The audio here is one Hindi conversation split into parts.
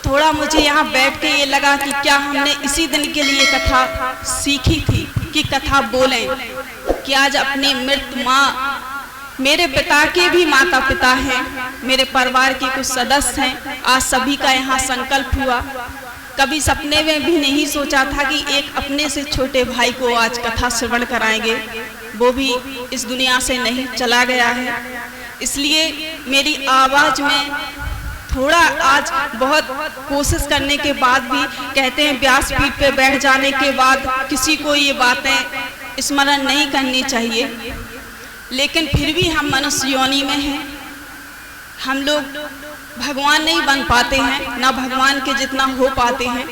थोड़ा मुझे यहाँ बैठ के ये लगा कि क्या हमने इसी दिन के लिए कथा सीखी थी कि कथा बोलें कि आज अपनी मृत माँ, मेरे पिता के भी माता पिता हैं, मेरे परिवार के कुछ सदस्य हैं, आज सभी का यहाँ संकल्प हुआ। कभी सपने में भी नहीं सोचा था कि एक अपने से छोटे भाई को आज कथा श्रवण कराएंगे, वो भी इस दुनिया से नहीं चला गया है। इसलिए मेरी आवाज़ में थोड़ा आज बहुत कोशिश करने के बाद भी कहते हैं व्यासपीठ पे बैठ जाने के बाद किसी को ये बातें स्मरण नहीं करनी चाहिए, लेकिन फिर भी हम मनुष्य योनि में हैं। हम लोग भगवान नहीं बन पाते हैं, ना भगवान के जितना हो पाते हैं।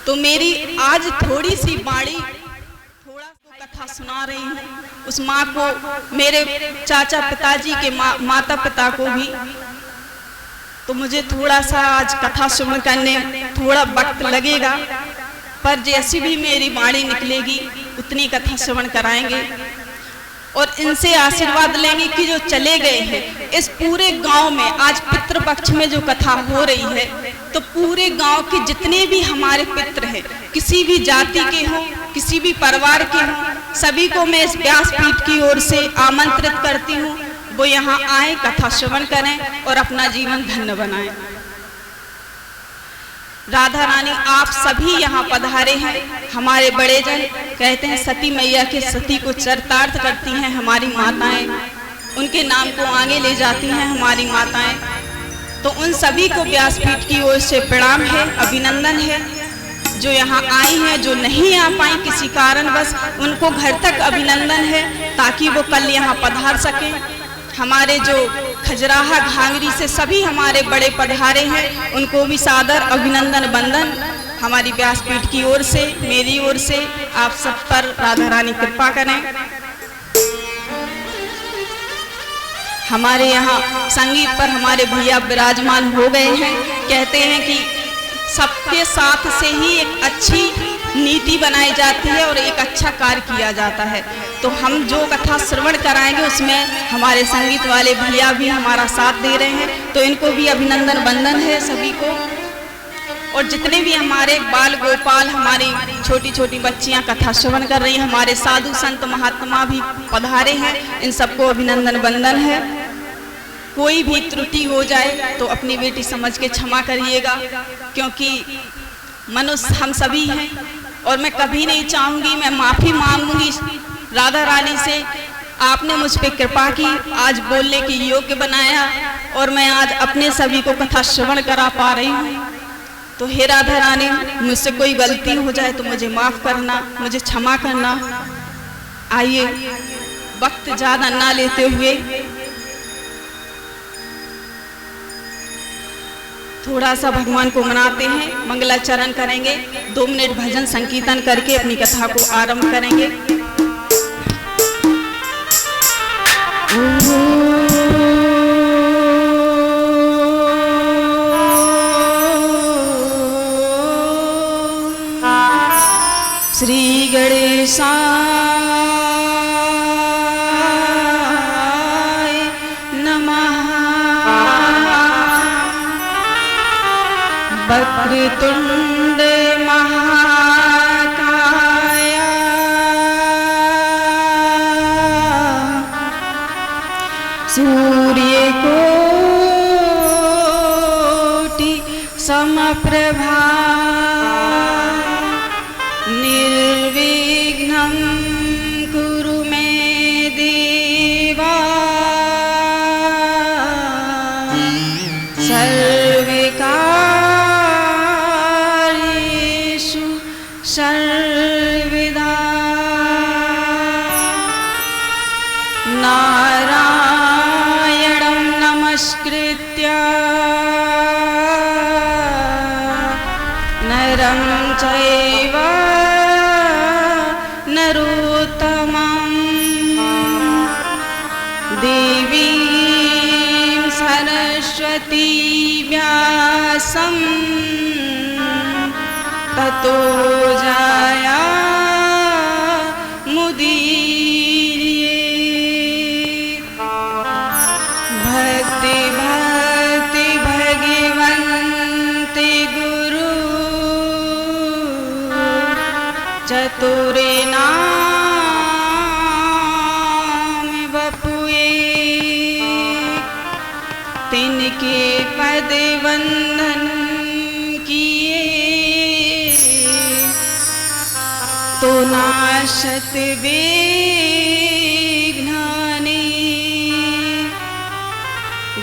तो मेरी आज थोड़ी सी बाणी थोड़ा सा कथा सुना रही हूँ उस माँ को, मेरे चाचा पिताजी के माता पिता को भी। तो मुझे थोड़ा सा आज कथा श्रवण करने थोड़ा वक्त लगेगा, पर जैसी भी मेरी वाणी निकलेगी उतनी कथा श्रवण कराएंगे और इनसे आशीर्वाद लेंगे कि जो चले गए हैं इस पूरे गांव में। आज पितृपक्ष में जो कथा हो रही है तो पूरे गांव के जितने भी हमारे पितृ हैं, किसी भी जाति के हों, किसी भी परिवार के हों, सभी को मैं इस व्यासपीठ की ओर से आमंत्रित करती हूँ, वो यहाँ आए, कथा श्रवण करें और अपना जीवन धन्य बनाएं। राधा रानी आप सभी यहाँ पधारे हैं। हमारे बड़े जन कहते हैं सती मैया के सती को चरितार्थ करती हैं हमारी माताएं, उनके नाम को आगे ले जाती हैं हमारी माताएं। तो उन सभी को व्यासपीठ की ओर से प्रणाम है, अभिनंदन है। जो यहाँ आई हैं, जो नहीं आ पाई किसी कारणवश, उनको घर तक अभिनंदन है ताकि वो कल यहाँ पधार सकें। हमारे जो खजराहा घांगरी से सभी हमारे बड़े पधारे हैं, उनको भी सादर अभिनंदन वंदन हमारी व्यासपीठ की ओर से, मेरी ओर से। आप सब पर राधा रानी कृपा करें। हमारे यहाँ संगीत पर हमारे भैया विराजमान हो गए हैं। कहते हैं कि सबके साथ से ही एक अच्छी नीति बनाई जाती है और एक अच्छा कार्य किया जाता है। तो हम जो कथा श्रवण कराएंगे उसमें हमारे संगीत वाले भैया भी हमारा साथ दे रहे हैं, तो इनको भी अभिनंदन वंदन है सभी को। और जितने भी हमारे बाल गोपाल, हमारी छोटी छोटी बच्चियां कथा श्रवण कर रही हैं, हमारे साधु संत महात्मा भी पधारे हैं, इन सबको अभिनंदन वंदन है। कोई भी त्रुटि हो जाए तो अपनी बेटी समझ के क्षमा करिएगा, क्योंकि मनुष्य हम सभी हैं और मैं कभी नहीं चाहूँगी, मैं माफ़ी मांगूंगी राधा रानी से। आपने मुझ पे कृपा की, आज बोलने की योग्य बनाया और मैं आज अपने सभी को कथा श्रवण करा पा रही हूँ। तो हे राधा रानी, मुझसे कोई गलती हो जाए तो मुझे माफ़ करना, मुझे क्षमा करना। आइए वक्त ज़्यादा ना लेते हुए थोड़ा सा भगवान को मनाते हैं, मंगलाचरण करेंगे, 2 मिनट भजन संकीर्तन करके अपनी कथा को आरंभ करेंगे। श्री गणेशाय नमः। वक्रतुंड महाकाय सूर्य कोटि समप्रभा निर्विघ्नं कुरु मे देवा सर्वकार्येषु सर्वदा। नारायणं नमस्कृत्य नरं चैव नरोत्तमं देवीं सरस्वती व्यासं ततो जया मुदीर्ये। भक्ति भक्ति भगवन्ते सतुरे नाम बपुए, तिनके पद वंदन किए, तो नाशत विघ्नानि,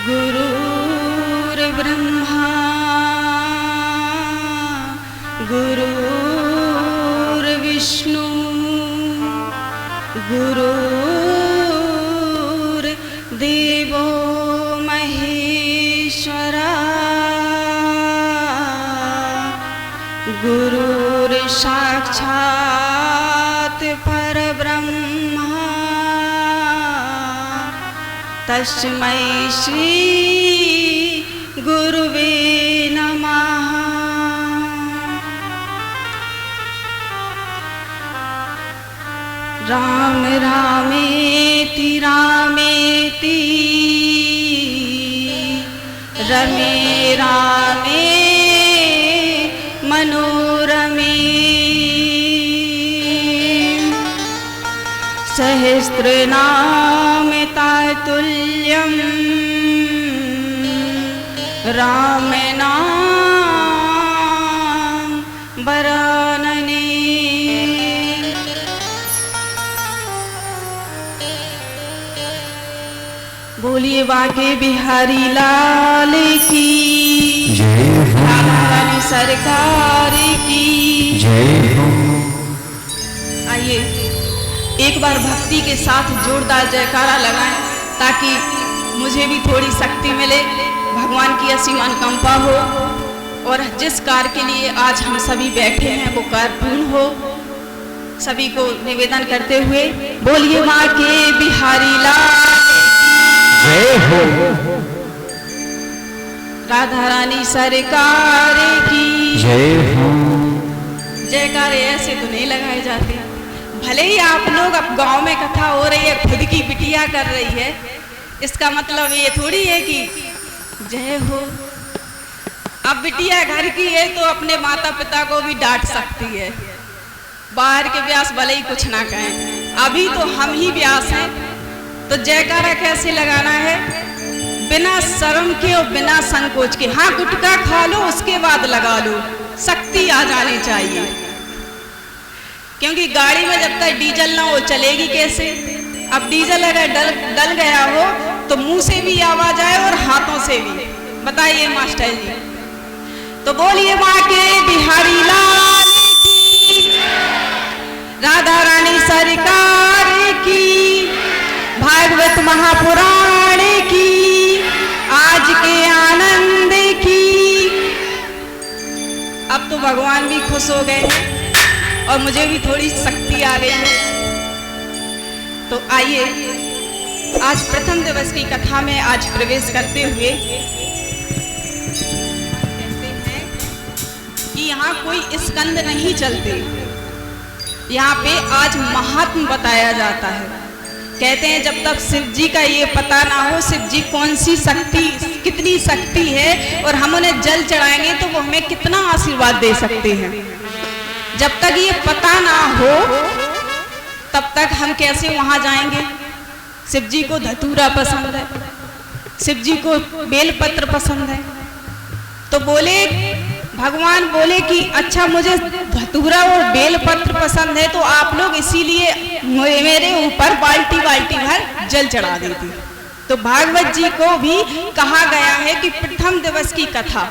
गुरुर्ब्रह्मा गुरुर्विष्णु गुरुर्देवो महेश्वरा, गुरुर्साक्षात् परब्रह्मा, तस्मै श्री गुरुवे नमः। राम रामेति रामेति रमे रामे मनोरमे, सहस्रनाम तत्तुल्यं राम नाम वरानने। बोलिए बाके बिहारी लाल की जय, रानी सरकार की जय। आइए एक बार भक्ति के साथ जोरदार जयकारा लगाएं ताकि मुझे भी थोड़ी शक्ति मिले, भगवान की असीम अनुकंपा हो और जिस कार्य के लिए आज हम सभी बैठे हैं वो कार्य पूर्ण हो। सभी को निवेदन करते हुए बोलिए माँ के बिहारी लाल जय हो, राधा रानी सरकार की जय हो। जयकारे ऐसे तो नहीं लगाए जाते, भले ही आप लोग अब गांव में कथा हो रही है, खुद की बिटिया कर रही है, इसका मतलब ये थोड़ी है कि जय हो। अब बिटिया घर की है तो अपने माता पिता को भी डांट सकती है, बाहर के व्यास भले ही कुछ ना कहें, अभी तो हम ही व्यास हैं। तो जयकारा कैसे लगाना है? बिना शर्म के और बिना संकोच के। हाँ, गुटखा खा लो उसके बाद लगा लो, शक्ति आ जानी चाहिए, क्योंकि गाड़ी में जब तक डीजल ना हो चलेगी कैसे। अब डीजल अगर डल गया हो तो मुंह से भी आवाज आए और हाथों से भी। बताइए मास्टर जी। तो बोलिए माँ के बिहारी लाल की, राधा रानी सरकार की, भागवत महापुराण की, आज के आनंद की। अब तो भगवान भी खुश हो गए और मुझे भी थोड़ी शक्ति आ गई है। तो आइए आज प्रथम दिवस की कथा में आज प्रवेश करते हुए कहते हैं कि यहाँ कोई स्कंद नहीं चलते, यहाँ पे आज महात्म बताया जाता है। कहते हैं जब तक शिव जी का ये पता ना हो, शिव जी कौन सी शक्ति, कितनी शक्ति है और हम उन्हें जल चढ़ाएंगे तो वो हमें कितना आशीर्वाद दे सकते हैं, जब तक ये पता ना हो तब तक हम कैसे वहां जाएंगे। शिव जी को धतूरा पसंद है, शिव जी को बेलपत्र पसंद है। तो बोले भगवान बोले कि अच्छा मुझे धतूरा और बेलपत्र पसंद है तो आप लोग इसीलिए मेरे ऊपर बाल्टी बाल्टी भर जल चढ़ा देते। तो भागवत जी को भी कहा गया है कि प्रथम दिवस की कथा,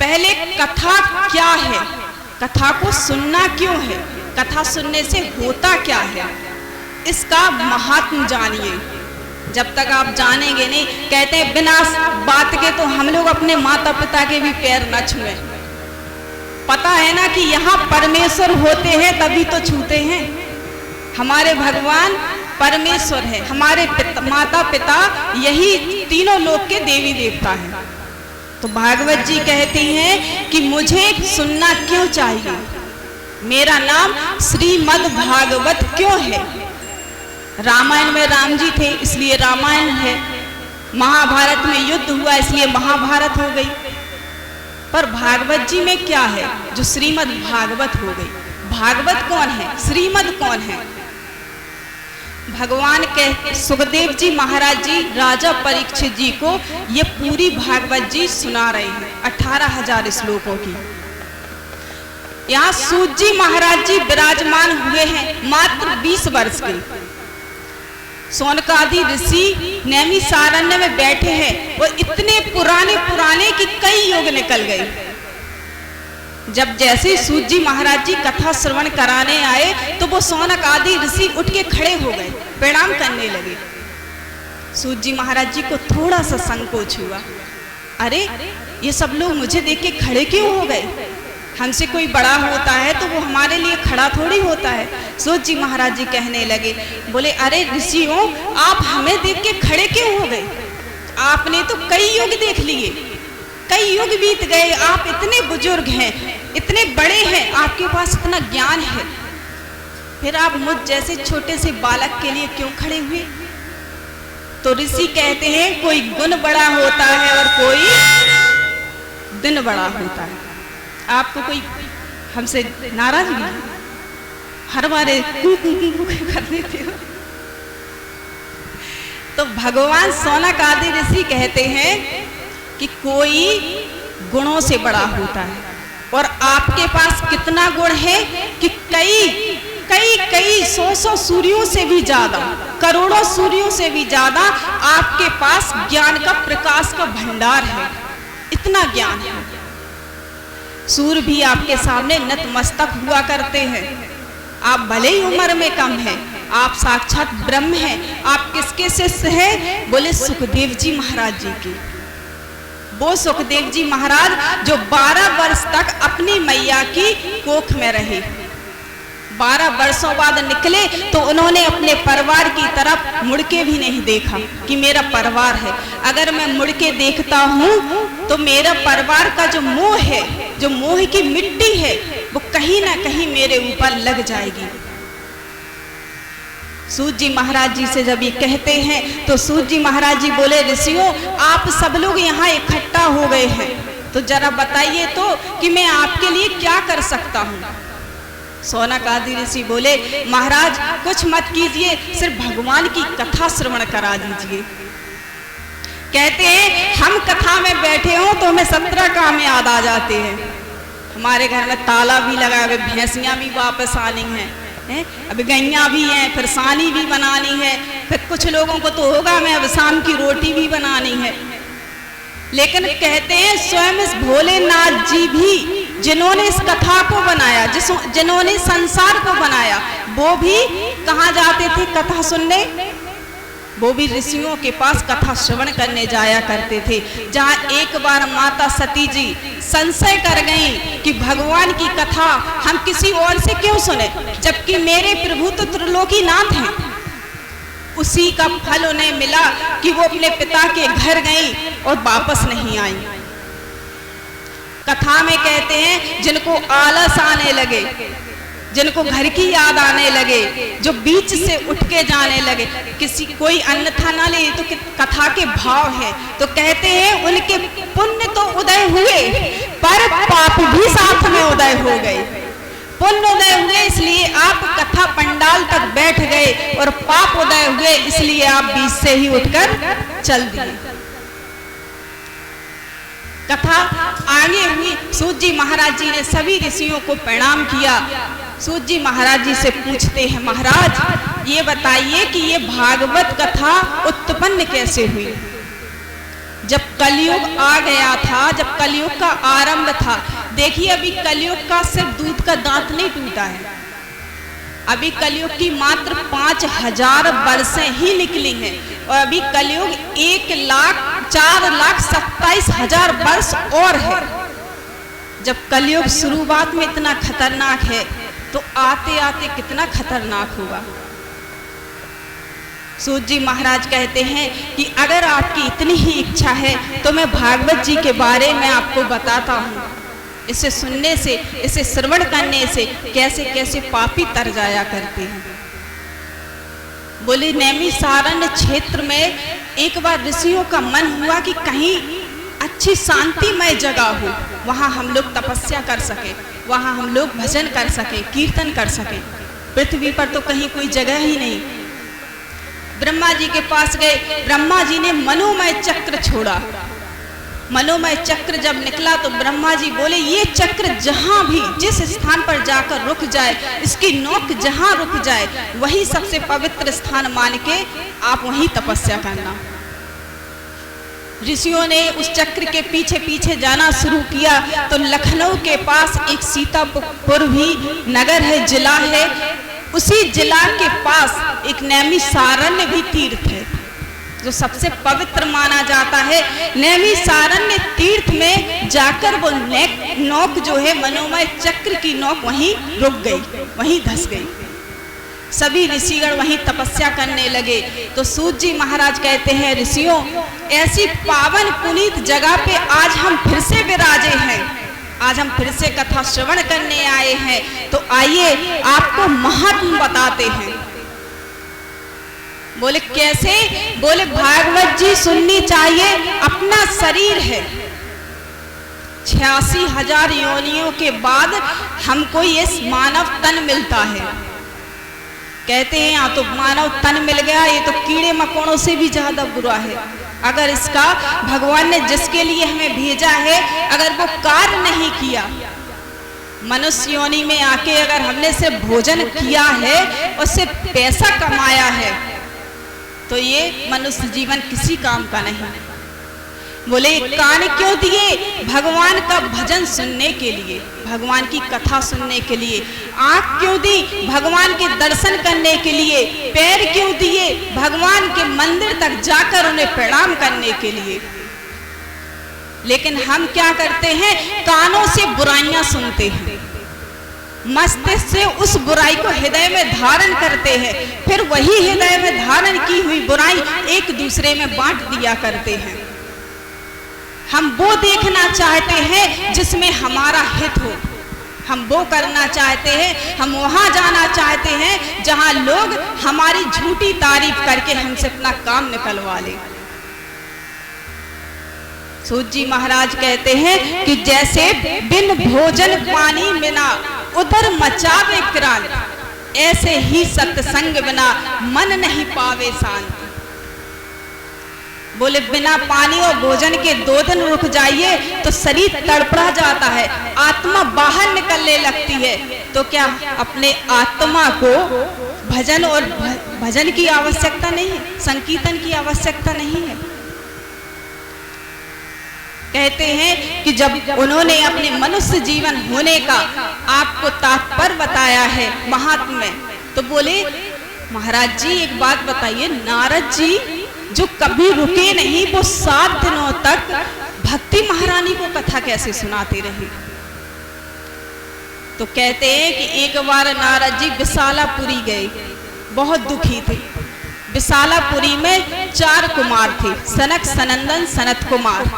पहले कथा क्या है, कथा को सुनना क्यों है, कथा सुनने से होता क्या है, इसका महात्म जानिए। जब तक आप जानेंगे नहीं, कहते हैं बिना बात के तो हम लोग अपने माता पिता के भी पैर न छुएं। पता है ना कि यहाँ परमेश्वर होते हैं तभी तो छूते हैं। हमारे भगवान परमेश्वर है, हमारे माता पिता यही तीनों लोक के देवी देवता हैं। तो भागवत जी कहती हैं कि मुझे सुनना क्यों चाहिए, मेरा नाम श्रीमद् भागवत क्यों है। रामायण में राम जी थे इसलिए रामायण है, महाभारत में युद्ध हुआ इसलिए महाभारत हो गई। पर भागवत जी में क्या है जो श्रीमद् भागवत हो गई। भागवत कौन है, श्रीमद् कौन है। भगवान के सुखदेव जी महाराज जी राजा परीक्षित जी को ये पूरी भागवत जी सुना रहे हैं 18,000 श्लोकों की। यहाँ सूत जी महाराज जी विराजमान हुए हैं मात्र 20 वर्ष के। सौनकादि ऋषि नैमिषारण्य में बैठे हैं, वो इतने पुराने कि कई युग निकल गए। जब जैसे सूत जी महाराज जी कथा श्रवण कराने आए तो वो सौनक आदि ऋषि उठ के खड़े हो गए, प्रणाम करने लगे। सूत जी महाराज जी को थोड़ा सा संकोच हुआ, अरे ये सब लोग मुझे देख के खड़े क्यों हो गए, हमसे कोई बड़ा होता है तो वो हमारे लिए खड़ा थोड़ी होता है। सूत जी महाराज जी कहने लगे, बोले अरे ऋषियों, आप हमें देख के खड़े क्यों हो गए, आपने तो कई युग देख लिए, कई युग बीत गए, आप इतने बुजुर्ग हैं, इतने बड़े हैं, आपके पास इतना ज्ञान है, फिर आप मुझ जैसे छोटे से बालक के लिए क्यों खड़े हुए। तो ऋषि कहते हैं कोई गुण बड़ा होता है और कोई दिन बड़ा होता है। आपको कोई हमसे नाराज नहीं, हर बारे कर देते हो। तो भगवान सौनक आदि ऋषि कहते हैं कि कोई गुणों से बड़ा होता है, और आपके पास कितना गुण है कि कई कई कई सौ सूर्यों से भी ज्यादा, करोड़ों सूर्यों से भी ज्यादा आपके पास ज्ञान का प्रकाश का भंडार है, इतना ज्ञान है। सूर्य भी आपके सामने नतमस्तक हुआ करते हैं। आप भले ही उम्र में कम हैं, आप साक्षात ब्रह्म हैं। आप किसके शिष्य हैं? बोले सुखदेव जी महाराज जी के। वो सुखदेव जी महाराज जो 12 वर्ष तक अपनी मैया की कोख में रहे, 12 वर्षों बाद निकले तो उन्होंने अपने परिवार की तरफ मुड़ के भी नहीं देखा कि मेरा परिवार है। अगर मैं मुड़ के देखता हूँ तो मेरा परिवार का जो मोह है, जो मोह की मिट्टी है, वो कहीं ना कहीं मेरे ऊपर लग जाएगी। सूत जी महाराज जी से जब ये कहते हैं तो सूत जी महाराज जी बोले, ऋषियों आप सब लोग यहाँ इकट्ठा हो गए हैं, तो जरा बताइए तो कि मैं आपके लिए क्या कर सकता हूँ। सौनक आदि ऋषि बोले, महाराज कुछ मत कीजिए, सिर्फ भगवान की कथा श्रवण करा दीजिए। कहते हैं हम कथा में बैठे हो तो हमें 17 काम याद आ जाते हैं। हमारे घर में ताला भी लगा है, भैंसियां भी वापस आनी हैं, अब गैया भी हैं, फिर सानी भी बनानी है, फिर कुछ लोगों को तो होगा मैं अब शाम की रोटी भी बनानी है। लेकिन कहते हैं स्वयं इस भोलेनाथ जी भी, जिन्होंने इस कथा को बनाया, जिन्होंने संसार को बनाया, वो भी कहाँ जाते थे कथा सुनने? वो भी ऋषियों के पास कथा श्रवण करने जाया करते थे। जहाँ एक बार माता सती जी संशय कर गईं कि भगवान की कथा हम किसी और से क्यों सुने, जबकि मेरे प्रभु तो त्रिलोकीनाथ हैं। उसी का फल उन्हें मिला कि वो अपने पिता के घर गईं और वापस नहीं आई। कथा में कहते हैं जिनको आलस आने लगे, जिनको घर की याद आने लगे, जो बीच से उठ के जाने लगे, किसी कोई अन्यथा ना ले तो कथा के भाव है, तो कहते हैं उनके पुण्य तो उदय हुए पर पाप भी साथ में उदय हो गए। पुण्य उदय हुए इसलिए आप कथा पंडाल तक बैठ गए, और पाप उदय हुए इसलिए आप बीच से ही उठकर चल दिए। कथा आगे हुई, सूत जी महाराज जी ने सभी ऋषियों को प्रणाम किया। सूत जी महाराज जी से पूछते हैं, महाराज ये बताइए कि ये भागवत कथा उत्पन्न कैसे हुई? जब कलयुग आ गया था, जब कलयुग का आरंभ था, देखिए अभी कलयुग का सिर्फ दूध का दांत नहीं टूटा है, अभी कलयुग की मात्र 5000 वर्षें ही निकली हैं, और अभी कलयुग 1,04,27,000 वर्ष और है। जब कलयुग शुरुआत में इतना खतरनाक है तो आते आते कितना खतरनाक होगा। सूत जी महाराज कहते हैं कि अगर आपकी इतनी ही इच्छा है तो मैं भागवत जी के बारे में आपको बताता हूँ। इसे सुनने से, इसे श्रवण करने से कैसे कैसे पापी तर जाया करते हैं। बोले नैमिषारण्य क्षेत्र में एक बार ऋषियों का मन हुआ कि कहीं अच्छी शांतिमय जगह हो, वहाँ हम लोग तपस्या कर सके, वहाँ हम लोग भजन कर सके, कीर्तन कर सके। पृथ्वी पर तो कहीं कोई जगह ही नहीं। ब्रह्मा जी के पास गए, ब्रह्मा जी ने मनोमय चक्र छोड़ा। मनोमय चक्र जब निकला तो ब्रह्मा जी बोले, ये चक्र जहां भी जिस स्थान पर जाकर रुक जाए, इसकी नोक जहां रुक जाए, वही सबसे पवित्र स्थान मान के आप वहीं तपस्या करना। ऋषियों ने उस चक्र के पीछे पीछे जाना शुरू किया तो लखनऊ के पास एक सीतापुर भी नगर है, जिला है। उसी जिला के पास एक नैमिषारण्य भी तीर्थ है जो सबसे पवित्र माना जाता है। नैमिषारण्य तीर्थ में जाकर वो नोक जो है मनोमय चक्र की नोक वहीं रुक गई, वहीं धंस गई। सभी ऋषिगण वहीं तपस्या करने लगे। तो सूत जी महाराज कहते हैं, ऋषियों, ऐसी पावन पुनीत जगह पे आज हम फिर से विराजे हैं, आज हम फिर से कथा श्रवण करने आए हैं। तो आइए आपको महात्म बताते हैं। बोले कैसे? बोले भागवत जी सुननी चाहिए। अपना शरीर है, 86,000 योनियों के बाद हमको ये मानव तन मिलता है। कहते हैं यहाँ तो मानव तन मिल गया, ये तो कीड़े मकोड़ों से भी ज्यादा बुरा है। अगर इसका भगवान ने जिसके लिए हमें भेजा है, अगर वो कार्य नहीं किया, मनुष्य योनि में आके अगर हमने से भोजन किया है, उससे पैसा कमाया है, तो ये मनुष्य जीवन किसी काम का नहीं। बोले कान क्यों दिए? भगवान का भजन सुनने के लिए, भगवान की कथा सुनने के लिए। आंख क्यों दी? भगवान के दर्शन करने के लिए। पैर क्यों दिए? भगवान के मंदिर तक जाकर उन्हें प्रणाम करने के लिए। लेकिन हम क्या करते हैं? कानों से बुराइयां सुनते हैं, मस्तिष्क से उस बुराई को हृदय में धारण करते हैं, फिर वही हृदय में धारण की हुई बुराई एक दूसरे में बांट दिया करते हैं। हम वो देखना चाहते हैं जिसमें हमारा हित हो, हम वो करना चाहते हैं, हम वहां जाना चाहते हैं जहां लोग हमारी झूठी तारीफ करके हमसे अपना काम निकलवा ले। सूत जी महाराज कहते हैं कि जैसे बिन भोजन पानी बिना उदर मचावे क्रांत, ऐसे ही सत्संग बिना मन नहीं पावे शांति। बोले बिना पानी और भोजन के 2 दिन रुक जाइए तो शरीर तड़पड़ा जाता है, आत्मा बाहर निकलने लगती है। तो क्या अपने आत्मा को भजन और भजन की आवश्यकता नहीं है, संकीर्तन की आवश्यकता नहीं है? कहते हैं कि जब उन्होंने अपने मनुष्य जीवन होने का आपको तात्पर्य बताया है महात्म्य, तो बोले महाराज जी एक बात बताइए, नारद जी जो कभी रुके नहीं, वो 7 दिनों तक भक्ति महारानी को कथा कैसे सुनाते रहे? तो कहते हैं कि एक बार नारद जी विशालापुरी गए, बहुत दुखी थे। विशालापुरी में 4 कुमार थे, सनक, सनंदन, सनत कुमार।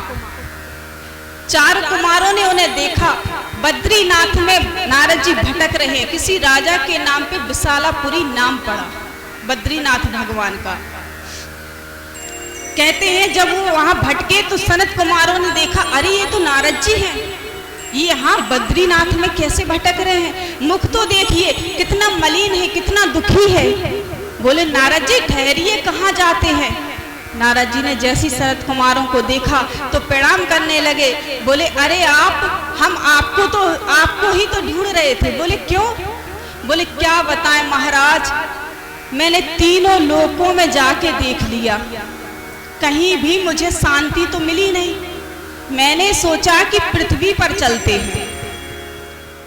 4 कुमारों ने उन्हें देखा। बद्रीनाथ में नारद जी भटक रहे हैं, किसी राजा के नाम पे विशालापुरी नाम पड़ा, बद्रीनाथ भगवान का। कहते हैं जब वो वहां भटके तो सनत कुमारों ने देखा, अरे ये तो नारद जी हैं, ये यहाँ बद्रीनाथ में कैसे भटक रहे हैं? मुख तो देखिए कितना मलिन है, कितना दुखी है। बोले नारद जी ठहरिए, कहाँ जाते हैं? नारद जी ने जैसी सनत कुमारों को देखा तो प्रणाम करने लगे। बोले अरे हम आपको ही तो ढूंढ रहे थे। बोले क्यों? बोले क्या बताएं महाराज, मैंने तीनों लोकों में जाके देख लिया, कहीं भी मुझे शांति तो मिली नहीं। मैंने सोचा कि पृथ्वी पर चलते हैं,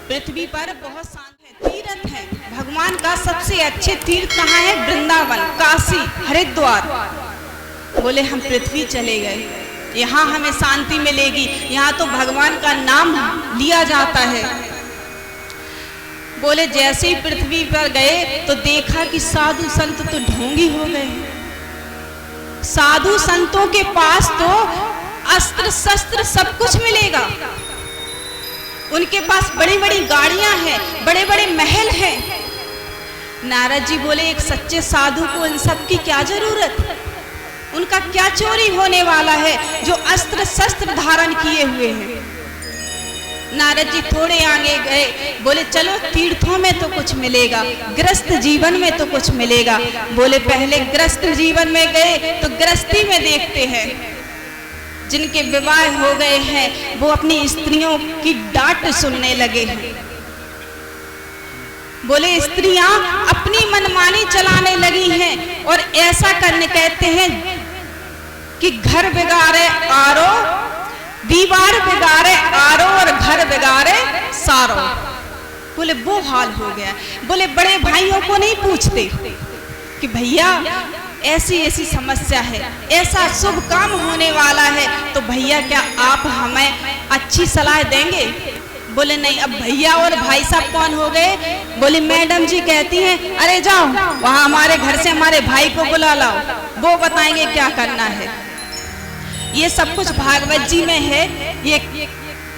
पृथ्वी पर बहुत शांत है, तीर्थ है। भगवान का सबसे अच्छे तीर्थ कहाँ है? वृंदावन, काशी, हरिद्वार। बोले हम पृथ्वी चले गए, यहाँ हमें शांति मिलेगी, यहाँ तो भगवान का नाम लिया जाता है। बोले जैसे ही पृथ्वी पर गए तो देखा कि साधु संत तो ढोंगी हो गए। साधु संतों के पास तो अस्त्र शस्त्र सब कुछ मिलेगा, उनके पास बड़ी बड़ी गाड़ियां हैं, बड़े बड़े महल हैं। नारद जी बोले एक सच्चे साधु को इन सब की क्या जरूरत? उनका क्या चोरी होने वाला है जो अस्त्र शस्त्र धारण किए हुए हैं। नारद जी थोड़े आगे गए, बोले चलो तीर्थों में तो कुछ मिलेगा, गृहस्थ जीवन में तो कुछ मिलेगा। बोले पहले गृहस्थ जीवन में गए तो गृहस्थी में देखते हैं, जिनके विवाह हो गए हैं वो अपनी स्त्रियों की डांट सुनने लगे हैं। बोले स्त्रियां अपनी मनमानी चलाने लगी हैं और ऐसा करने कहते हैं कि घर बिगाड़े आरो, दीवार बिगाड़े आरो और घर बिगाड़े सारो। बोले वो हाल हो गया। बोले बड़े भाइयों को नहीं पूछते कि भैया ऐसी ऐसी समस्या है, ऐसा शुभ काम होने वाला है, तो भैया क्या आप हमें अच्छी सलाह देंगे? बोले नहीं। अब भैया और भाई साहब कौन हो गए? बोले मैडम जी कहती हैं अरे जाओ वहां हमारे घर से हमारे भाई को बुला लाओ, वो बताएंगे क्या करना है। ये सब कुछ भागवत जी में है, ये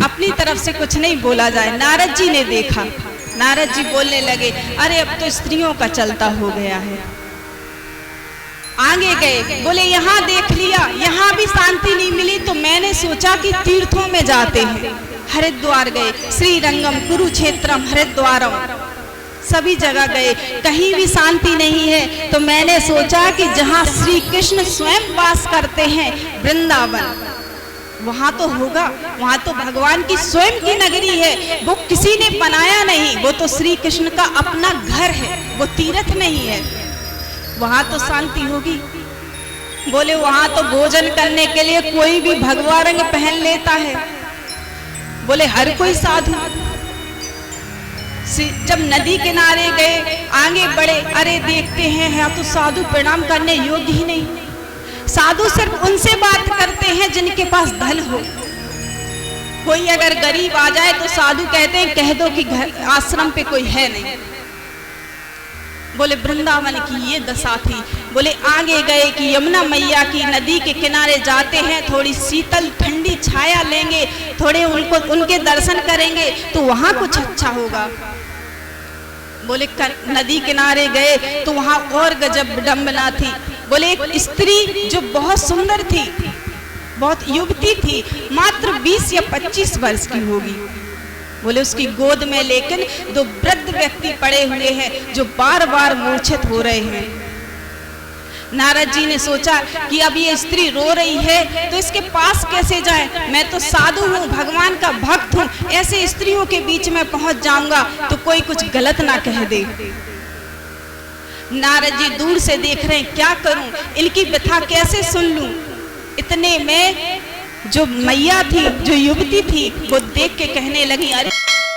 अपनी तरफ से कुछ नहीं बोला जाए। नारद जी ने देखा, नारद जी बोलने लगे अरे अब तो स्त्रियों का चलता हो गया है। आगे गए, बोले यहाँ देख लिया, यहाँ भी शांति नहीं मिली, तो मैंने सोचा कि तीर्थों में जाते हैं। हरिद्वार गए, श्रीरंगम, कुरुक्षेत्रम, हरिद्वारम, सभी जगह गए, कहीं भी शांति नहीं है। तो मैंने सोचा कि जहाँ श्री कृष्ण स्वयं वास करते हैं वृंदावन, वहां तो होगा, वहां तो भगवान की स्वयं की नगरी है, वो किसी ने बनाया नहीं, वो तो श्री कृष्ण का अपना घर है, वो तीर्थ नहीं है, वहां तो शांति होगी। बोले वहां तो भोजन करने के लिए कोई भी भगवा रंग पहन लेता है। बोले हर कोई साधु। जब नदी किनारे गए, आगे बढ़े, अरे देखते हैं यहाँ तो साधु प्रणाम करने योग्य ही नहीं। साधु सिर्फ उनसे बात करते हैं जिनके पास धन हो। कोई अगर गरीब आ जाए तो साधु कहते हैं कह दो कि घर आश्रम पे कोई है नहीं। बोले वृंदावन की ये दशा थी। बोले आगे गए कि यमुना मैया की नदी के किनारे जाते हैं, थोड़ी शीतल ठंडी छाया लेंगे, थोड़े उनके दर्शन करेंगे तो वहां कुछ अच्छा होगा। बोले नदी किनारे गए तो वहां और गजब विडंबना थी। बोले एक स्त्री जो बहुत सुंदर थी, बहुत युवती थी, मात्र 20 या 25 वर्ष की होगी। बोले उसकी गोद में लेकिन 2 वृद्ध व्यक्ति पड़े हुए हैं जो बार बार मूर्छित हो रहे हैं। नारद जी ने सोचा कि अब ये स्त्री रो रही है तो इसके पास कैसे जाए, मैं तो साधु हूँ, भगवान का भक्त हूँ, ऐसे स्त्रियों के बीच में पहुंच जाऊंगा तो कोई कुछ गलत ना कह दे। नारद जी दूर से देख रहे हैं, क्या करूं, इनकी व्यथा कैसे सुन लूं। इतने में जो मैया थी, जो युवती थी, वो देख के कहने लगी अरे